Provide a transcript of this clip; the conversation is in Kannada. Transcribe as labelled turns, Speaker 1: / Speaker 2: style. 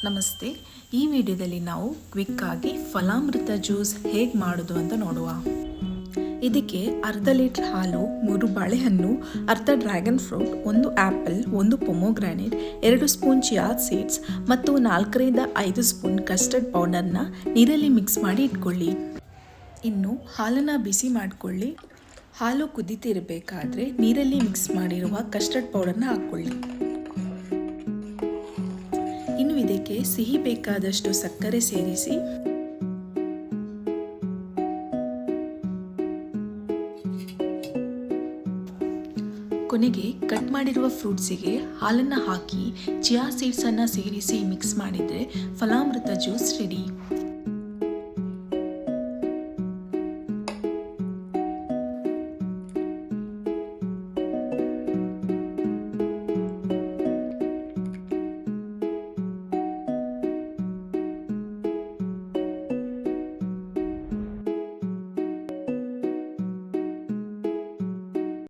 Speaker 1: ನಮಸ್ತೆ. ಈ ವಿಡಿಯೋದಲ್ಲಿ ನಾವು ಕ್ವಿಕ್ಕಾಗಿ ಫಲಾಮೃತ ಜ್ಯೂಸ್ ಹೇಗೆ ಮಾಡೋದು ಅಂತ ನೋಡುವ. ಇದಕ್ಕೆ ಅರ್ಧ ಲೀಟರ್ ಹಾಲು, 3 ಬಾಳೆಹಣ್ಣು, ಅರ್ಧ dragon fruit, 1 apple, 1 ಪೊಮೊಗ್ರಾನೇಟ್, 2 spoon chia seeds ಮತ್ತು 4ರಿಂದ 5 ಸ್ಪೂನ್ ಕಸ್ಟರ್ಡ್ ಪೌಡರ್ನ ನೀರಲ್ಲಿ ಮಿಕ್ಸ್ ಮಾಡಿ ಇಟ್ಕೊಳ್ಳಿ. ಇನ್ನು ಹಾಲನ್ನು ಬಿಸಿ ಮಾಡಿಕೊಳ್ಳಿ. ಹಾಲು ಕುದೀತಿರಬೇಕಾದ್ರೆ ನೀರಲ್ಲಿ ಮಿಕ್ಸ್ ಮಾಡಿರುವ ಕಸ್ಟರ್ಡ್ ಪೌಡರ್ನ ಹಾಕ್ಕೊಳ್ಳಿ. ಇನ್ನು ಇದಕ್ಕೆ ಸಿಹಿ ಬೇಕಾದಷ್ಟು ಸಕ್ಕರೆ ಸೇರಿಸಿ ಕೊನೆಗೆ ಕಟ್ ಮಾಡಿರುವ ಫ್ರೂಟ್ಸಿಗೆ ಹಾಲನ್ನು ಹಾಕಿ ಚಿಯಾ ಸೀಡ್ಸನ್ನು ಸೇರಿಸಿ ಮಿಕ್ಸ್ ಮಾಡಿದರೆ ಫಲಾಮೃತ ಜ್ಯೂಸ್ ರೆಡಿ.